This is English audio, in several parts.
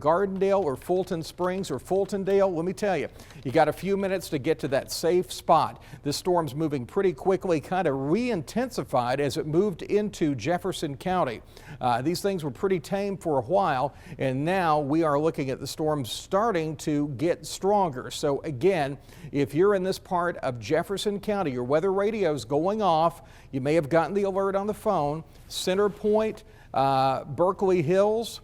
Gardendale or Fulton Springs or Fultondale, let me tell you, you got a few minutes to get to that safe spot. This storm's moving pretty quickly, kind of re-intensified as it moved into Jefferson County. These things were pretty tame for a while, and now we are looking at the storm starting to get stronger. So again, if you're in this part of Jefferson County, your weather radio is going off. You may have gotten the alert on the phone. Center Point, Berkeley Hills,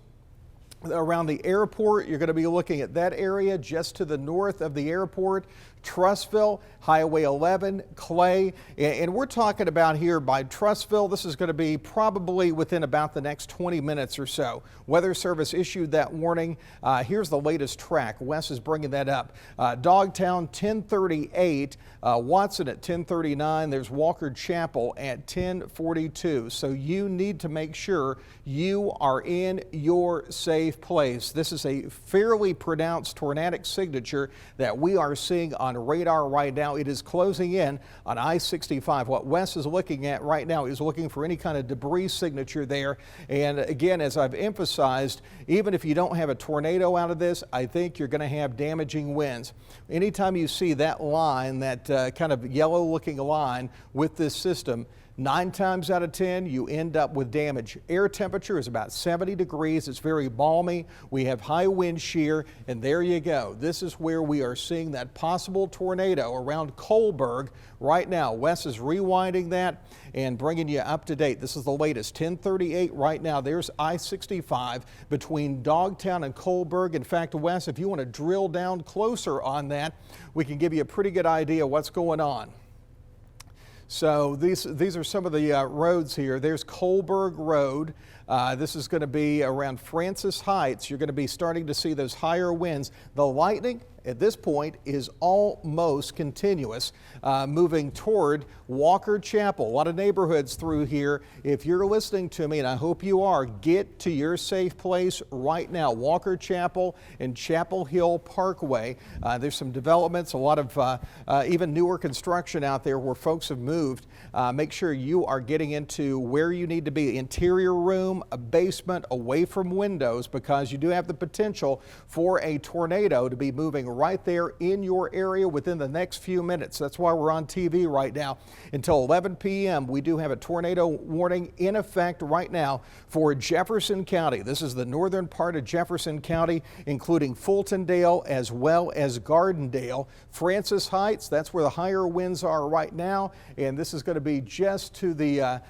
around the airport, you're going to be looking at that area just to the north of the airport. Trussville, Highway 11, Clay, and we're talking about here by Trussville. This is going to be probably within about the next 20 minutes or so. Weather Service issued that warning. Here's the latest track. Wes is bringing that up. Dogtown 1038, Watson at 1039. There's Walker Chapel at 1042. So you need to make sure you are in your safe place. This is a fairly pronounced tornadic signature that we are seeing on radar right now. It is closing in on I-65. What Wes is looking at right now is looking for any kind of debris signature there. And again, as I've emphasized, even if you don't have a tornado out of this, I think you're going to have damaging winds. Anytime you see that line, that kind of yellow looking line with this system, 9 times out of 10, you end up with damage. Air temperature is about 70 degrees. It's very balmy. We have high wind shear, and there you go. This is where we are seeing that possible tornado around Coalburg right now. Wes is rewinding that and bringing you up to date. This is the latest, 1038 right now. There's I-65 between Dogtown and Coalburg. In fact, Wes, if you want to drill down closer on that, we can give you a pretty good idea what's going on. So these are some of the roads here. There's Coalburg Road. This is going to be around Francis Heights. You're going to be starting to see those higher winds. The lightning at this point is almost continuous, moving toward Walker Chapel. A lot of neighborhoods through here. If you're listening to me, and I hope you are, get to your safe place right now. Walker Chapel and Chapel Hill Parkway. There's some developments, a lot of even newer construction out there where folks have moved. Make sure you are getting into where you need to be. Interior room, a basement, away from windows, because you do have the potential for a tornado to be moving right there in your area within the next few minutes. That's why we're on TV right now. Until 11 p.m. we do have a tornado warning in effect right now for Jefferson County. This is the northern part of Jefferson County, including Fultondale as well as Gardendale. Francis Heights, that's where the higher winds are right now, and this is going to be just to the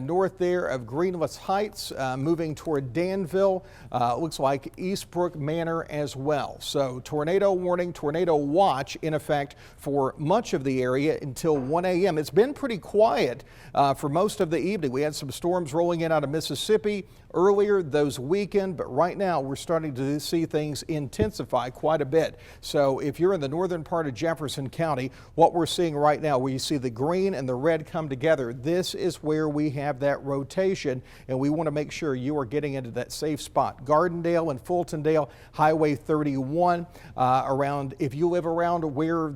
north there of Greenless Heights, moving toward Danville. Looks like Eastbrook Manor as well. So tornado warning, tornado watch in effect for much of the area until 1 a.m. It's been pretty quiet for most of the evening. We had some storms rolling in out of Mississippi earlier those weekend, but right now we're starting to see things intensify quite a bit. So if you're in the northern part of Jefferson County, what we're seeing right now, where you see the green and the red come together, this is where we have that rotation, and we want to make sure you are getting into that safe spot. Gardendale and Fultondale, Highway 31, around, if you live around where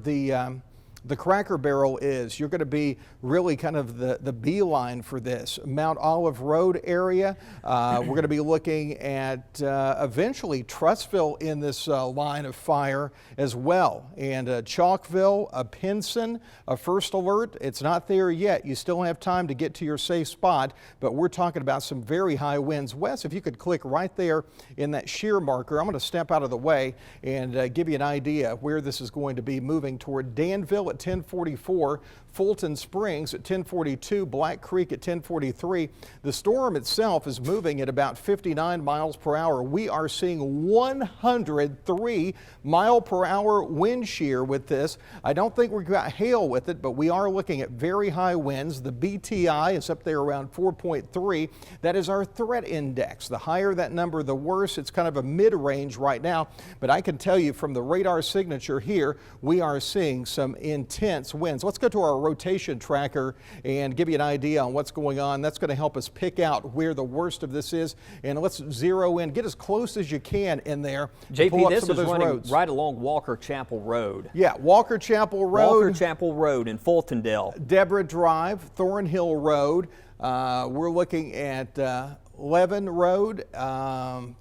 the Cracker Barrel is, you're going to be really kind of the beeline for this. Mount Olive Road area, we're going to be looking at eventually Trussville in this line of fire as well. And Chalkville, a Pinson, a first alert. It's not there yet. You still have time to get to your safe spot, but we're talking about some very high winds. Wes, if you could click right there in that shear marker, I'm going to step out of the way and give you an idea where this is going to be moving toward. Danville at 1044, Fulton Springs at 1042, Black Creek at 1043. The storm itself is moving at about 59 miles per hour. We are seeing 103 mile per hour wind shear with this. I don't think we've got hail with it, but we are looking at very high winds. The BTI is up there around 4.3. That is our threat index. The higher that number, the worse. It's kind of a mid-range right now, but I can tell you from the radar signature here, we are seeing some intense winds. Let's go to our rotation tracker and give you an idea on what's going on. That's going to help us pick out where the worst of this is, and let's zero in, get as close as you can in there. JP, this is running right along Walker Chapel Road. Yeah, Walker Chapel Road. Walker Chapel Road in Fultondale. Deborah Drive, Thornhill Road. We're looking at Levin Road,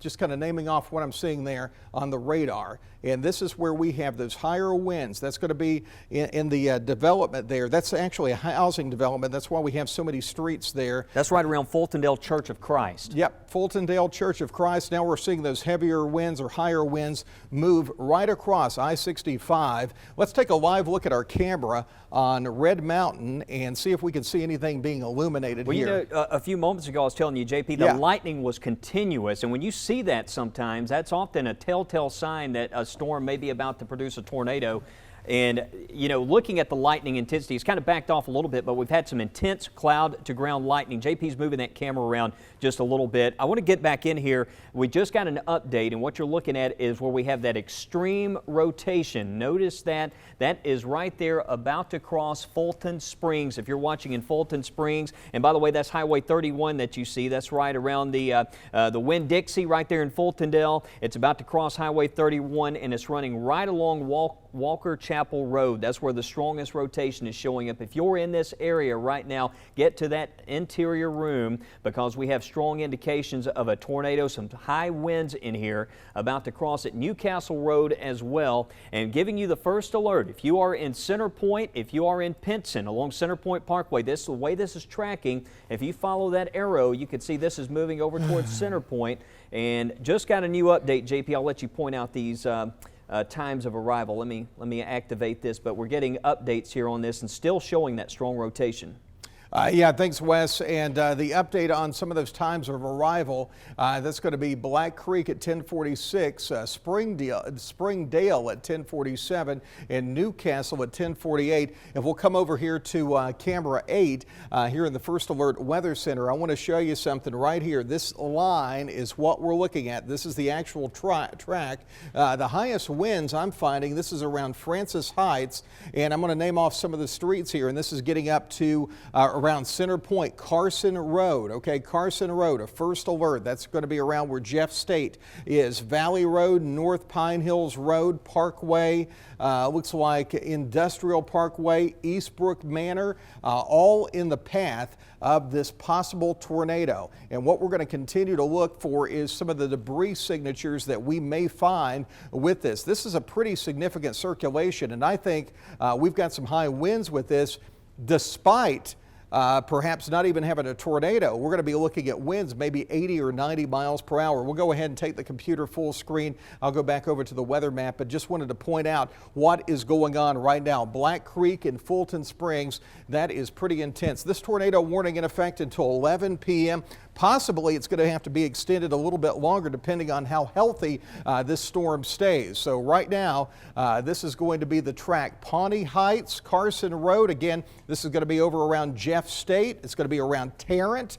just kind of naming off what I'm seeing there on the radar. And this is where we have those higher winds. That's going to be in the development there. That's actually a housing development. That's why we have so many streets there. That's right around Fultondale Church of Christ. Yep, Fultondale Church of Christ. Now we're seeing those heavier winds or higher winds move right across I-65. Let's take a live look at our camera on Red Mountain and see if we can see anything being illuminated well, here. You know, a few moments ago I was telling you, JP, the lightning was continuous, and when you see that sometimes, that's often a telltale sign that a storm may be about to produce a tornado. And, you know, looking at the lightning intensity, it's kind of backed off a little bit, but we've had some intense cloud-to-ground lightning. JP's moving that camera around just a little bit. I want to get back in here. We just got an update, and what you're looking at is where we have that extreme rotation. Notice that. That is right there about to cross Fulton Springs. If you're watching in Fulton Springs, and by the way, that's Highway 31 that you see. That's right around the Winn-Dixie right there in Fultondale. It's about to cross Highway 31, and it's running right along Walker Chapel Road. That's where the strongest rotation is showing up. If you're in this area right now, get to that interior room because we have strong indications of a tornado, some high winds in here about to cross at Newcastle Road as well, and giving you the first alert. If you are in Center Point, if you are in Pinson along Center Point Parkway, this is the way this is tracking. If you follow that arrow, you can see this is moving over towards Center Point. And just got a new update, JP. I'll let you point out these times of arrival. Let me activate this, but we're getting updates here on this and still showing that strong rotation. Yeah, thanks, Wes. And the update on some of those times of arrival, that's going to be Black Creek at 10:46, Springdale at 10:47, and Newcastle at 10:48. And we'll come over here to camera 8 here in the First Alert Weather Center. I want to show you something right here. This line is what we're looking at. This is the actual track. The highest winds I'm finding, this is around Francis Heights, and I'm going to name off some of the streets here, and this is getting up to around Center Point, Carson Road. Okay, Carson Road, a first alert. That's going to be around where Jeff State is. Valley Road, North Pine Hills Road, Parkway, looks like Industrial Parkway, Eastbrook Manor, all in the path of this possible tornado. And what we're going to continue to look for is some of the debris signatures that we may find with this. This is a pretty significant circulation, and I think we've got some high winds with this, despite perhaps not even having a tornado. We're going to be looking at winds maybe 80 or 90 miles per hour. We'll go ahead and take the computer full screen. I'll go back over to the weather map, but just wanted to point out what is going on right now. Black Creek and Fulton Springs, that is pretty intense. This tornado warning in effect until 11 p.m. Possibly it's going to have to be extended a little bit longer depending on how healthy this storm stays. So right now, this is going to be the track. Pawnee Heights, Carson Road. Again, this is going to be over around Jeff State. It's going to be around Tarrant,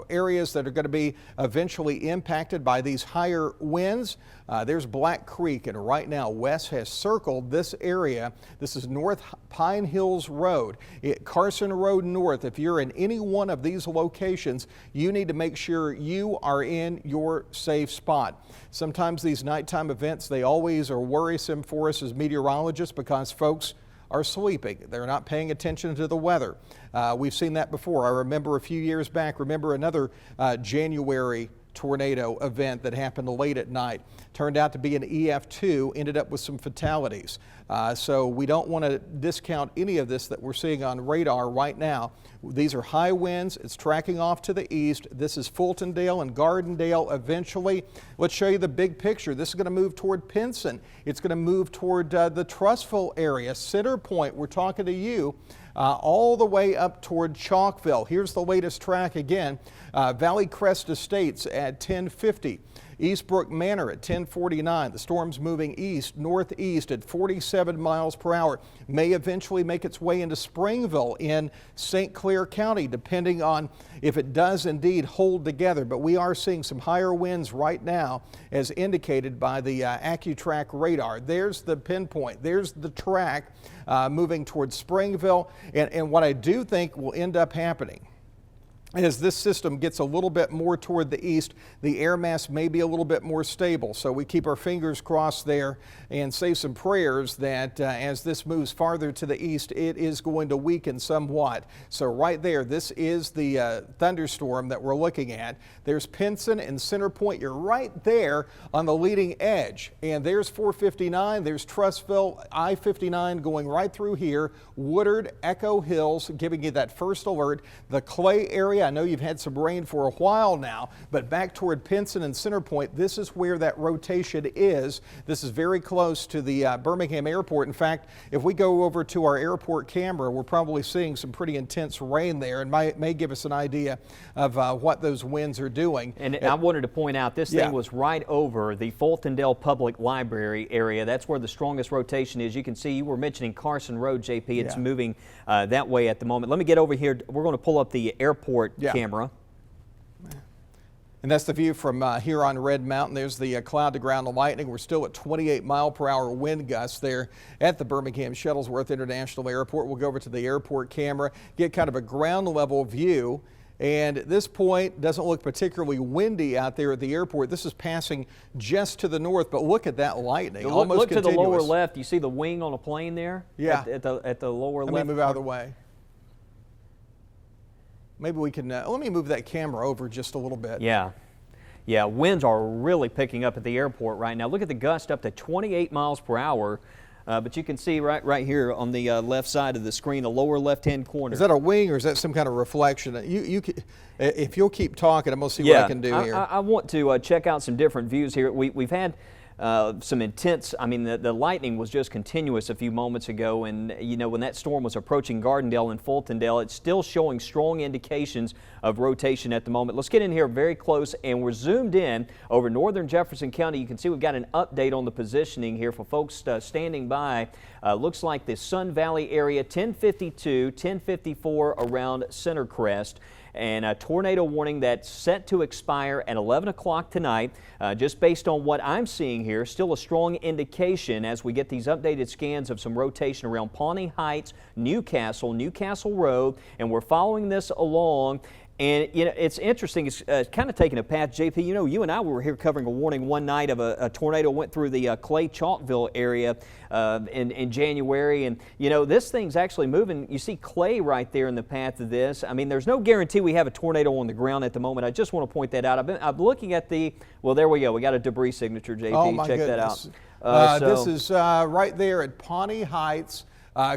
areas that are going to be eventually impacted by these higher winds. There's Black Creek, and right now Wes has circled this area. This is North Pine Hills Road, Carson Road North. If you're in any one of these locations, you need to make sure you are in your safe spot. Sometimes these nighttime events, they always are worrisome for us as meteorologists because folks are sleeping. They're not paying attention to the weather. We've seen that before. I remember a few years back, another January tornado event that happened late at night. Turned out to be an EF2, ended up with some fatalities. So we don't want to discount any of this that we're seeing on radar right now. These are high winds. It's tracking off to the east. This is Fultondale and Gardendale eventually. Let's show you the big picture. This is going to move toward Pinson. It's going to move toward the Trussville area. Center Point, we're talking to you. All the way up toward Chalkville. Here's the latest track again. Valley Crest Estates at 10:50. Eastbrook Manor at 10:49. The storm's moving northeast at 47 miles per hour. May eventually make its way into Springville in St. Clair County, depending on if it does indeed hold together. But we are seeing some higher winds right now, as indicated by the AccuTrack radar. There's the pinpoint. There's the track moving towards Springville. And what I do think will end up happening, As this system gets a little bit more toward the east, the air mass may be a little bit more stable. So we keep our fingers crossed there and say some prayers that as this moves farther to the east, it is going to weaken somewhat. So right there, this is the thunderstorm that we're looking at. There's Pinson and Center Point. You're right there on the leading edge. And there's 459. There's Trussville, I-59 going right through here. Woodard, Echo Hills, giving you that first alert. The Clay area, I know you've had some rain for a while now, but back toward Pinson and Center Point, this is where that rotation is. This is very close to the Birmingham Airport. In fact, if we go over to our airport camera, we're probably seeing some pretty intense rain there, and may give us an idea of what those winds are doing. And I wanted to point out, this thing was right over the Fultondale Public Library area. That's where the strongest rotation is. You can see, you were mentioning Carson Road, JP. It's moving that way at the moment. Let me get over here. We're going to pull up the airport camera. And that's the view from here on Red Mountain. There's the cloud to ground lightning. We're still at 28-mile-per-hour wind gusts there at the Birmingham Shuttlesworth International Airport. We'll go over to the airport camera, get kind of a ground level view. And at this point, doesn't look particularly windy out there at the airport. This is passing just to the north, but look at that lightning. Look to the lower left. You see the wing on a plane there? Yeah. At the lower left. Let me move out of the way. Maybe we can, let me move that camera over just a little bit. Yeah. Yeah, winds are really picking up at the airport right now. Look at the gust up to 28 miles per hour. But you can see right here on the left side of the screen, the lower left-hand corner. Is that a wing or is that some kind of reflection? If you'll keep talking, I'm going to see what I can do here. I want to check out some different views here. We've had some intense, I mean, the lightning was just continuous a few moments ago, and you know, when that storm was approaching Gardendale and Fultondale, it's still showing strong indications of rotation at the moment. Let's get in here very close, and we're zoomed in over northern Jefferson County. You can see we've got an update on the positioning here for folks standing by. Looks like the Sun Valley area, 1052, 1054 around Center Crest. And a tornado warning that's set to expire at 11 o'clock tonight. Just based on what I'm seeing here, still a strong indication as we get these updated scans of some rotation around Pawnee Heights, Newcastle Road, and we're following this along. And you know, it's interesting, it's kind of taking a path, JP. You know, you and I were here covering a warning one night of a tornado went through the Clay Chalkville area in January. And you know, this thing's actually moving. You see Clay right there in the path of this. I mean, there's no guarantee we have a tornado on the ground at the moment. I just want to point that out. I'm looking at well, there we go. We got a debris signature, JP. Oh my Check goodness. that out. This is right there at Pawnee Heights.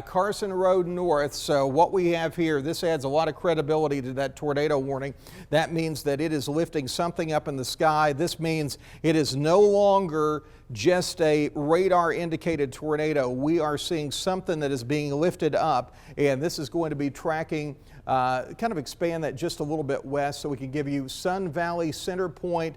Carson Road North. So what we have here, this adds a lot of credibility to that tornado warning. That means that it is lifting something up in the sky. This means it is no longer just a radar indicated tornado. We are seeing something that is being lifted up, and this is going to be tracking, kind of expand that just a little bit west so we can give you Sun Valley, Center Point,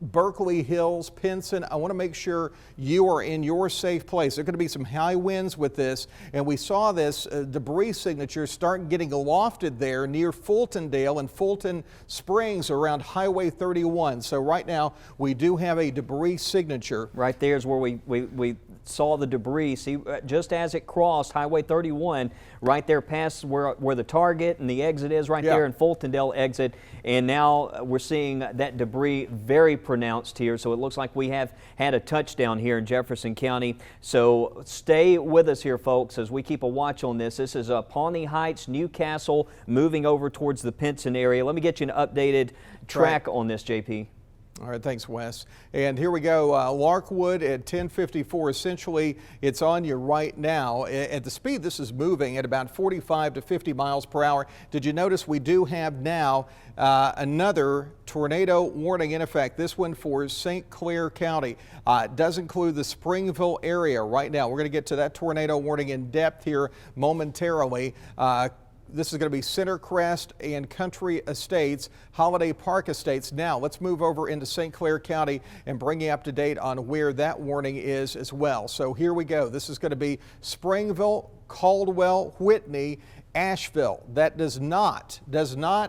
Berkeley Hills, Pinson. I want to make sure you are in your safe place. There are going to be some high winds with this, and we saw this debris signature start getting lofted there near Fultondale and Fulton Springs around Highway 31. So right now we do have a debris signature. Right there is where we saw the debris. See, just as it crossed Highway 31, right there past where the target and the exit is right there in Fultondale exit. And now we're seeing that debris very pronounced here. So it looks like we have had a touchdown here in Jefferson County. So stay with us here, folks, as we keep a watch on this. This is Pawnee Heights, Newcastle, moving over towards the Pinson area. Let me get you an updated track on this, JP. All right, thanks, Wes. And here we go, Larkwood at 1054. Essentially, it's on you right now. At the speed this is moving at about 45 to 50 miles per hour. Did you notice we do have now another tornado warning in effect, this one for St. Clair County. It does include the Springville area right now. We're going to get to that tornado warning in depth here momentarily. This is going to be Center Crest and Country Estates, Holiday Park Estates. Now let's move over into St. Clair County and bring you up to date on where that warning is as well. So here we go. This is going to be Springville, Caldwell, Whitney, Asheville. That does not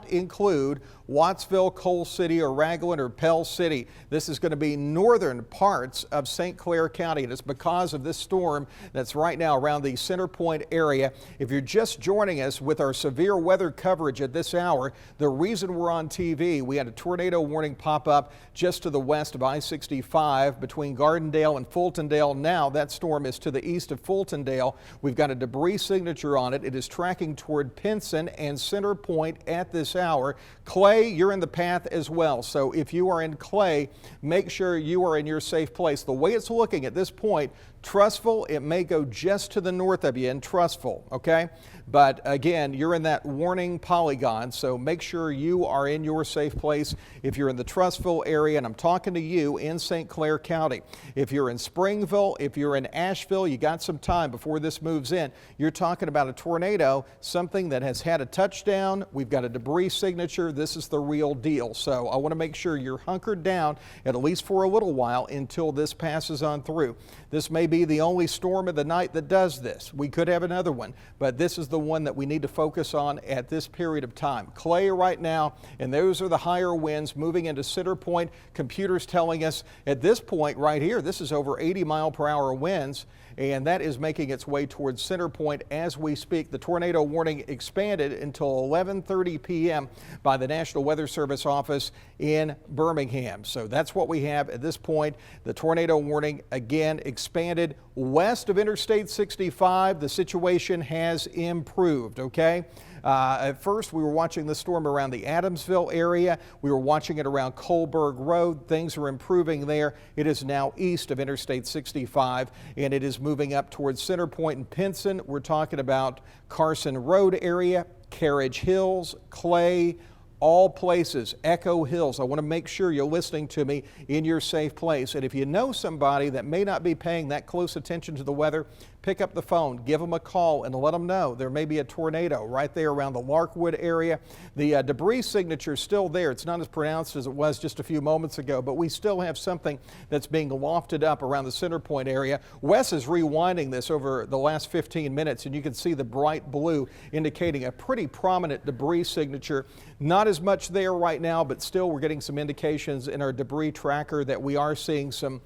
include Wattsville, Coal City, or Raglan, or Pell City. This is going to be northern parts of St. Clair County, and it's because of this storm that's right now around the Center Point area. If you're just joining us with our severe weather coverage at this hour, the reason we're on TV, we had a tornado warning pop up just to the west of I-65 between Gardendale and Fultondale. Now that storm is to the east of Fultondale. We've got a debris signature on it. It is tracking toward Pinson and Center Point at this hour. Clay, you're in the path as well. So if you are in Clay, make sure you are in your safe place. The way it's looking at this point, Trussville, it may go just to the north of you in Trussville, okay? But again, you're in that warning polygon, so make sure you are in your safe place if you're in the Trussville area, and I'm talking to you in St. Clair County. If you're in Springville, if you're in Asheville, you got some time before this moves in. You're talking about a tornado, something that has had a touchdown. We've got a debris signature. This is the real deal. So I want to make sure you're hunkered down at least for a little while until this passes on through. This may be the only storm of the night that does this. We could have another one, but this is the one that we need to focus on at this period of time. Clay right now, and those are the higher winds moving into Center Point. Computers telling us at this point right here, this is over 80-mile-per-hour winds, and that is making its way towards Center Point as we speak. The tornado warning expanded until 11:30 p.m. by the National Weather Service office in Birmingham. So that's what we have at this point. The tornado warning again expanded west of Interstate 65. The situation has improved, okay? At first, we were watching the storm around the Adamsville area. We were watching it around Colberg Road. Things are improving there. It is now east of Interstate 65, and it is moving up towards Center Point and Pinson. We're talking about Carson Road area, Carriage Hills, Clay, all places, Echo Hills. I want to make sure you're listening to me in your safe place. And if you know somebody that may not be paying that close attention to the weather, pick up the phone, give them a call, and let them know there may be a tornado right there around the Larkwood area. The debris signature is still there. It's not as pronounced as it was just a few moments ago, but we still have something that's being lofted up around the Center Point area. Wes is rewinding this over the last 15 minutes, and you can see the bright blue indicating a pretty prominent debris signature. Not as much there right now, but still we're getting some indications in our debris tracker that we are seeing some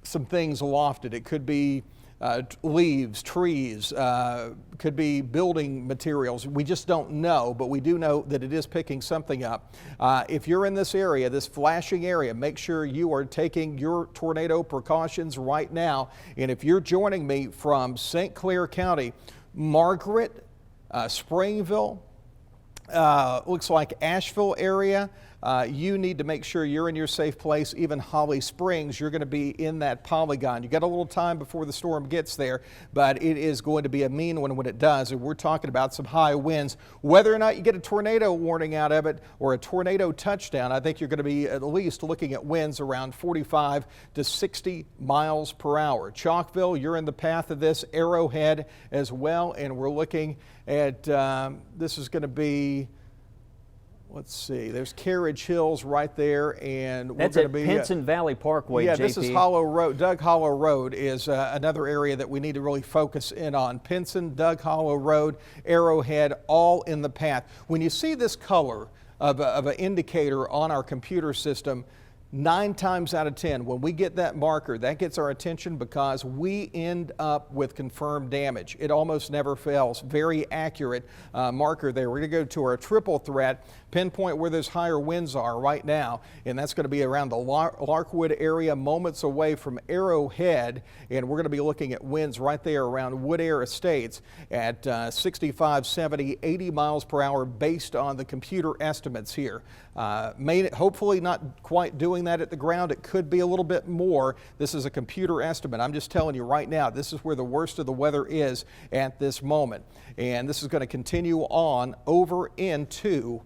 things lofted. It could be leaves, trees, could be building materials. We just don't know, but we do know that it is picking something up. If you're in this area, this flashing area, make sure you are taking your tornado precautions right now. And if you're joining me from St. Clair County, Margaret, Springville, looks like Asheville area, you need to make sure you're in your safe place. Even Holly Springs, you're going to be in that polygon. You got a little time before the storm gets there, but it is going to be a mean one when it does. And we're talking about some high winds. Whether or not you get a tornado warning out of it or a tornado touchdown, I think you're going to be at least looking at winds around 45 to 60 miles per hour. Chalkville, you're in the path of this. Arrowhead as well. And we're looking at, this is going to be, let's see, there's Carriage Hills right there, and that's we're going to be Pinson Valley Parkway. Yeah, JP. This is Hollow Road. Doug Hollow Road is another area that we need to really focus in on. Pinson, Doug Hollow Road, Arrowhead, all in the path. When you see this color of an indicator on our computer system, 9 times out of 10, when we get that marker, that gets our attention because we end up with confirmed damage. It almost never fails. Very accurate marker there. We're going to go to our triple threat, pinpoint where those higher winds are right now, and that's going to be around the Larkwood area, moments away from Arrowhead, and we're going to be looking at winds right there around Wood Air Estates at 65, 70, 80 miles per hour based on the computer estimates here. Hopefully not quite doing that at the ground. It could be a little bit more. This is a computer estimate. I'm just telling you right now, this is where the worst of the weather is at this moment. And this is going to continue on over into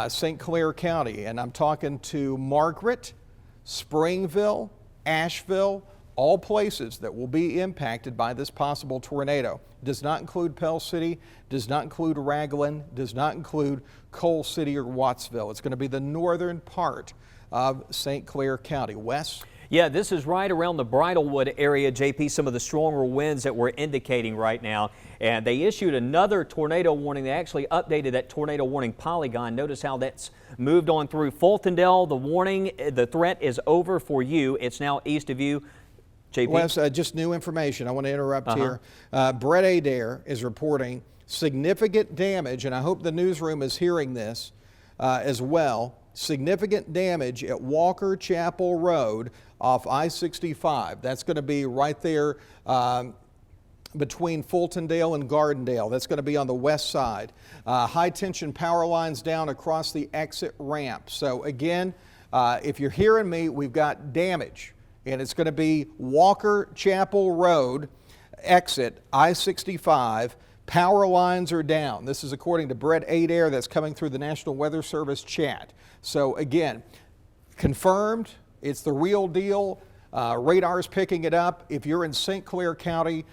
St. Clair County. And I'm talking to Margaret, Springville, Asheville, all places that will be impacted by this possible tornado. Does not include Pell City, does not include Raglan, does not include Coal City or Wattsville. It's going to be the northern part of St. Clair County. Wes? Yeah, this is right around the Bridlewood area, JP, some of the stronger winds that we're indicating right now. And they issued another tornado warning. They actually updated that tornado warning polygon. Notice how that's moved on through Fultondale. The warning, the threat is over for you. It's now east of you. JP? Wes, just new information. I want to interrupt here. Brett Adair is reporting significant damage, and I hope the newsroom is hearing this as well. Significant damage at Walker Chapel Road off I-65. That's going to be right there between Fultondale and Gardendale. That's going to be on the west side. High tension power lines down across the exit ramp. So again, if you're hearing me, we've got damage, and it's going to be Walker Chapel Road exit I-65. Power lines are down. This is according to Brett Adair. That's coming through the National Weather Service chat. So again, confirmed. It's the real deal. Radar's picking it up. If you're in St. Clair County,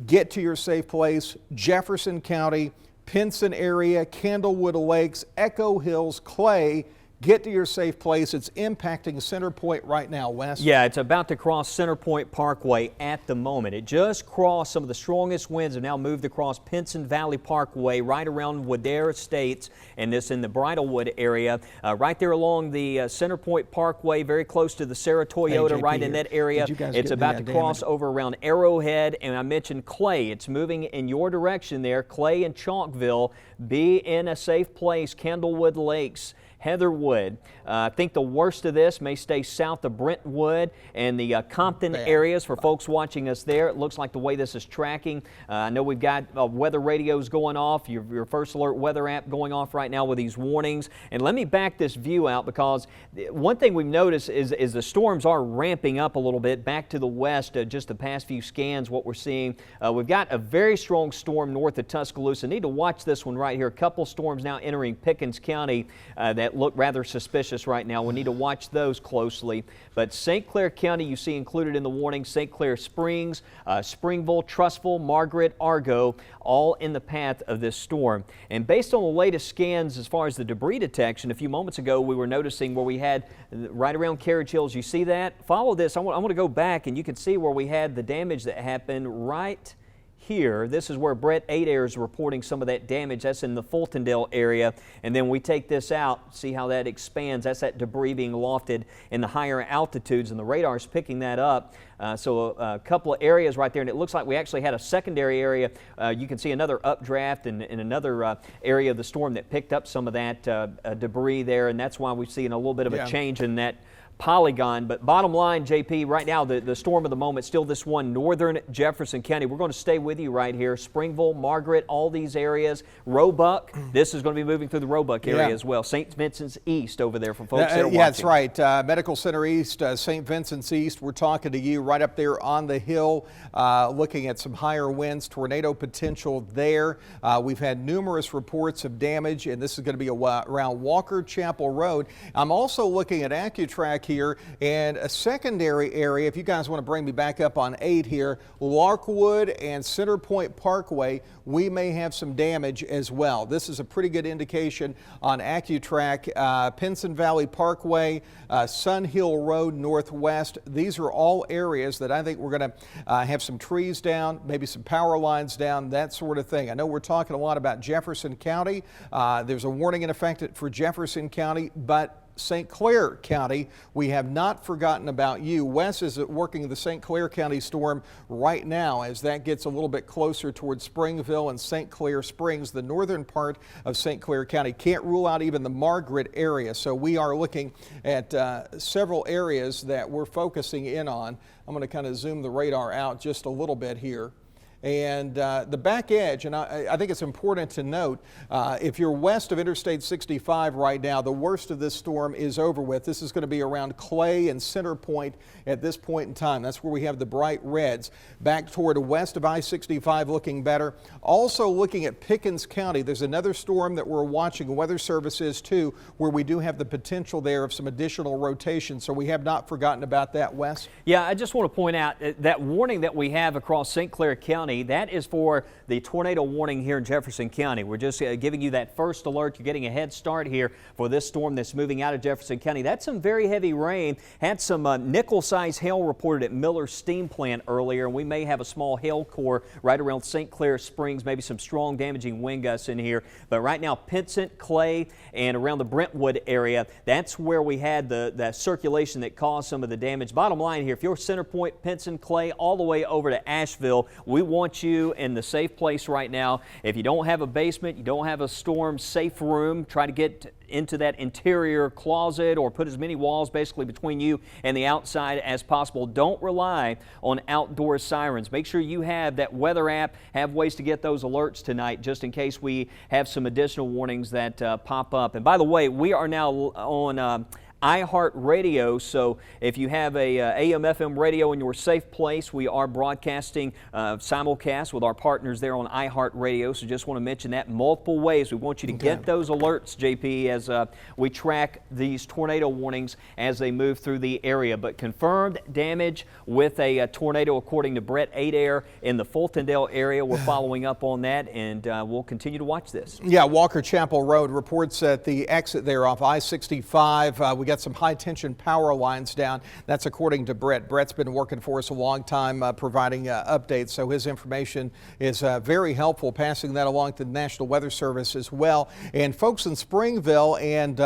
get to your safe place. Jefferson County, Pinson area, Candlewood Lakes, Echo Hills, Clay. Get to your safe place. It's impacting Center Point right now, Wes. Yeah, it's about to cross Center Point Parkway at the moment. It just crossed. Some of the strongest winds have now moved across Pinson Valley Parkway right around Wadare Estates, and this in the Bridlewood area. Right there along the Center Point Parkway, very close to the Sarah Toyota, right in that area. It's about to cross over around Arrowhead, and I mentioned Clay. It's moving in your direction there. Clay and Chalkville, be in a safe place. Candlewood Lakes, Heatherwood. I think the worst of this may stay south of Brentwood and the Compton areas for folks watching us there. It looks like the way this is tracking. I know we've got weather radios going off, your First Alert weather app going off right now with these warnings. And let me back this view out, because one thing we've noticed is the storms are ramping up a little bit back to the west. Just the past few scans, what we're seeing. We've got a very strong storm north of Tuscaloosa. Need to watch this one right here. A couple storms now entering Pickens County that look rather suspicious right now. We need to watch those closely. But St. Clair County, you see included in the warning, St. Clair Springs, Springville, Trussville, Margaret, Argo, all in the path of this storm. And based on the latest scans as far as the debris detection, a few moments ago we were noticing where we had right around Carriage Hills. You see that? Follow this. I want to go back, and you can see where we had the damage that happened right here. This is where Brett Adair is reporting some of that damage. That's in the Fultondale area. And then we take this out, see how that expands. That's that debris being lofted in the higher altitudes, and the radar is picking that up. So a couple of areas right there, and it looks like we actually had a secondary area. You can see another updraft and another area of the storm that picked up some of that debris there, and that's why we've seen a little bit of a change in that polygon. But bottom line, JP, right now the storm of the moment, still this one, northern Jefferson County. We're going to stay with you right here. Springville, Margaret, all these areas. Roebuck, this is going to be moving through the Roebuck area as well. St. Vincent's East over there for folks that are watching. That's right. Medical Center East, St. Vincent's East. We're talking to you right up there on the hill, looking at some higher winds, tornado potential there. We've had numerous reports of damage, and this is going to be around Walker Chapel Road. I'm also looking at AccuTrack here, and a secondary area, if you guys want to bring me back up on 8 here, Larkwood and Center Point Parkway, we may have some damage as well. This is a pretty good indication on AccuTrack. Pinson Valley Parkway, Sun Hill Road Northwest, these are all areas that I think we're going to have some trees down, maybe some power lines down, that sort of thing. I know we're talking a lot about Jefferson County. There's a warning in effect for Jefferson County, but St. Clair County, we have not forgotten about you. Wes is working the St. Clair County storm right now as that gets a little bit closer towards Springville and St. Clair Springs, the northern part of St. Clair County. Can't rule out even the Margaret area. So we are looking at several areas that we're focusing in on. I'm going to kind of zoom the radar out just a little bit here. And the back edge, and I think it's important to note, if you're west of Interstate 65 right now, the worst of this storm is over with. This is going to be around Clay and Center Point at this point in time. That's where we have the bright reds. Back toward west of I-65 looking better. Also looking at Pickens County, there's another storm that we're watching, Weather Service is too, where we do have the potential there of some additional rotation. So we have not forgotten about that, Wes. Yeah, I just want to point out that warning that we have across St. Clair County County. That is for the tornado warning here in Jefferson County. We're just giving you that first alert. You're getting a head start here for this storm that's moving out of Jefferson County. That's some very heavy rain. Had some nickel-sized hail reported at Miller's steam plant earlier, and we may have a small hail core right around St. Clair Springs, maybe some strong damaging wind gusts in here. But right now, Pinsent, Clay, and around the Brentwood area, that's where we had the circulation that caused some of the damage. Bottom line here, if you're Center Point, Pinsent, Clay, all the way over to Asheville, we want you in the safe place right now. If you don't have a basement, you don't have a storm safe room, try to get into that interior closet or put as many walls basically between you and the outside as possible. Don't rely on outdoor sirens. Make sure you have that weather app, have ways to get those alerts tonight just in case we have some additional warnings that pop up. And by the way, we are now on iHeartRadio, so if you have a AM/FM radio in your safe place, we are broadcasting simulcast with our partners there on iHeartRadio, so just want to mention that multiple ways. We want you to get those alerts, JP, as we track these tornado warnings as they move through the area. But confirmed damage with a tornado according to Brett Adair in the Fultondale area. We're following up on that, and we'll continue to watch this. Yeah, Walker Chapel Road reports at the exit there off I-65. We got some high tension power lines down. That's according to Brett. Brett's been working for us a long time providing updates, so his information is very helpful, passing that along to the National Weather Service as well. And folks in Springville and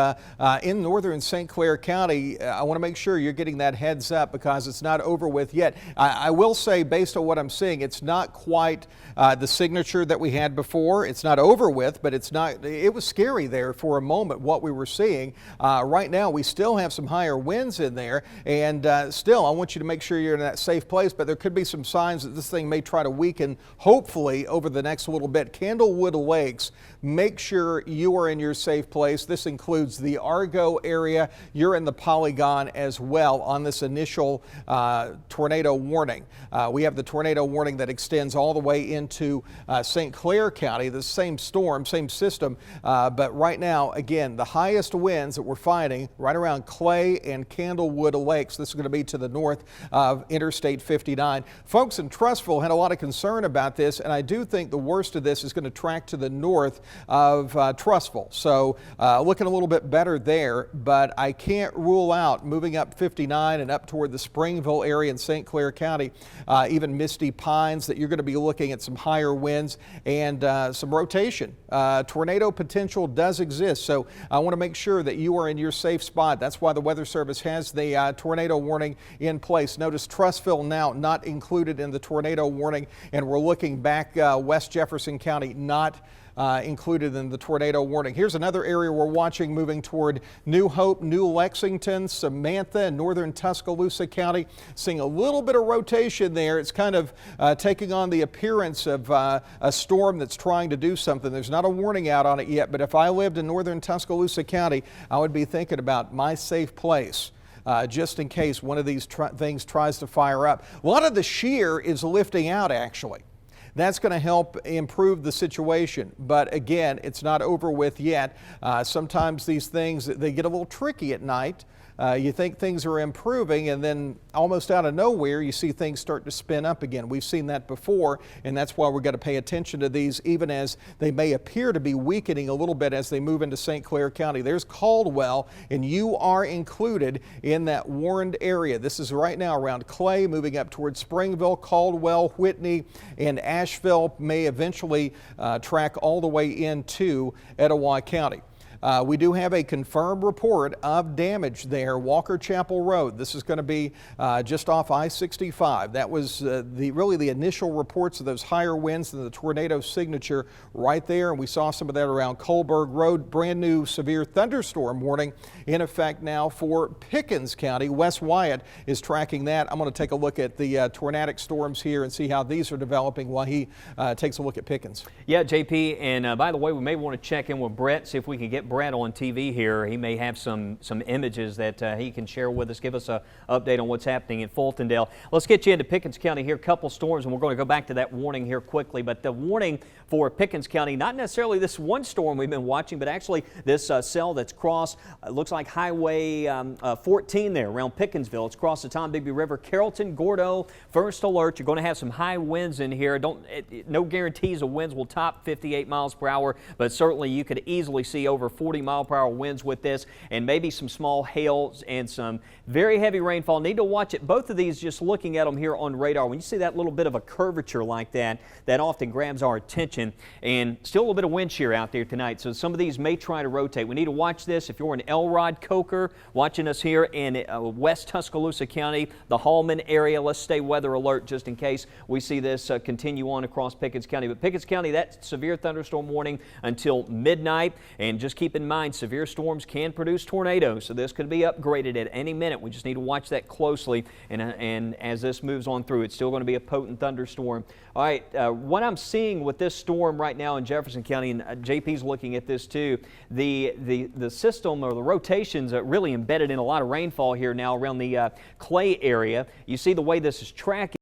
in northern St. Clair County, I want to make sure you're getting that heads up because it's not over with yet. I will say, based on what I'm seeing, it's not quite the signature that we had before. It's not over with, but it's not. It was scary there for a moment what we were seeing. Right now we still have some higher winds in there, and still I want you to make sure you're in that safe place, but there could be some signs that this thing may try to weaken hopefully over the next little bit. Candlewood Lakes, make sure you are in your safe place. This includes the Argo area. You're in the polygon as well on this initial tornado warning. We have the tornado warning that extends all the way into St. Clair County, the same storm, same system, but right now, again, the highest winds that we're finding right around Clay and Candlewood Lakes. This is going to be to the north of Interstate 59. Folks in Trussville had a lot of concern about this, and I do think the worst of this is going to track to the north of Trussville. So looking a little bit better there, but I can't rule out moving up 59 and up toward the Springville area in St. Clair County, even Misty Pines, that you're going to be looking at some higher winds and some rotation. Tornado potential does exist, so I want to make sure that you are in your safe spot. That's why the Weather Service has the tornado warning in place. Notice Trussville now not included in the tornado warning, and we're looking back West Jefferson County not included in the tornado warning. Here's another area we're watching moving toward New Hope, New Lexington, Samantha, and northern Tuscaloosa County. Seeing a little bit of rotation there. It's kind of taking on the appearance of a storm that's trying to do something. There's not a warning out on it yet, but if I lived in northern Tuscaloosa County, I would be thinking about my safe place. Just in case one of these things tries to fire up. A lot of the shear is lifting out, actually. That's going to help improve the situation. But again, it's not over with yet. Sometimes these things, they get a little tricky at night. You think things are improving, and then almost out of nowhere, you see things start to spin up again. We've seen that before, and that's why we've got to pay attention to these, even as they may appear to be weakening a little bit as they move into St. Clair County. There's Caldwell, and you are included in that warned area. This is right now around Clay, moving up towards Springville, Caldwell, Whitney, and Asheville may eventually track all the way into Etowah County. We do have a confirmed report of damage there, Walker Chapel Road. This is going to be just off I-65. That was really the initial reports of those higher winds and the tornado signature right there. And we saw some of that around Coalburg Road. Brand new severe thunderstorm warning in effect now for Pickens County. Wes Wyatt is tracking that. I'm going to take a look at the tornadic storms here and see how these are developing while he takes a look at Pickens. Yeah, JP, and by the way, we may want to check in with Brett, see if we can get Brett on TV here. He may have some images that he can share with us, give us an update on what's happening in Fultondale. Let's get you into Pickens County here. A couple storms, and we're going to go back to that warning here quickly. But the warning for Pickens County, not necessarily this one storm we've been watching, but actually this cell that's crossed, looks like Highway 14 there around Pickensville. It's crossed the Tombigbee River. Carrollton, Gordo, first alert. You're going to have some high winds in here. No guarantees the winds will top 58 miles per hour, but certainly you could easily see over 40-mile-per-hour winds with this, and maybe some small hail and some very heavy rainfall. Need to watch it. Both of these, just looking at them here on radar, when you see that little bit of a curvature like that, that often grabs our attention. And still a little bit of wind shear out there tonight, so some of these may try to rotate. We need to watch this. If you're in Elrod, Coker, watching us here in West Tuscaloosa County, the Hallman area, let's stay weather alert just in case we see this continue on across Pickens County. But Pickens County, that severe thunderstorm warning until midnight. And just keep in mind, severe storms can produce tornadoes, so this could be upgraded at any minute. We just need to watch that closely. And as this moves on through, it's still going to be a potent thunderstorm. All right, what I'm seeing with this storm right now in Jefferson County, and JP's looking at this too, the system or the rotations are really embedded in a lot of rainfall here now around the Clay area. You see the way this is tracking.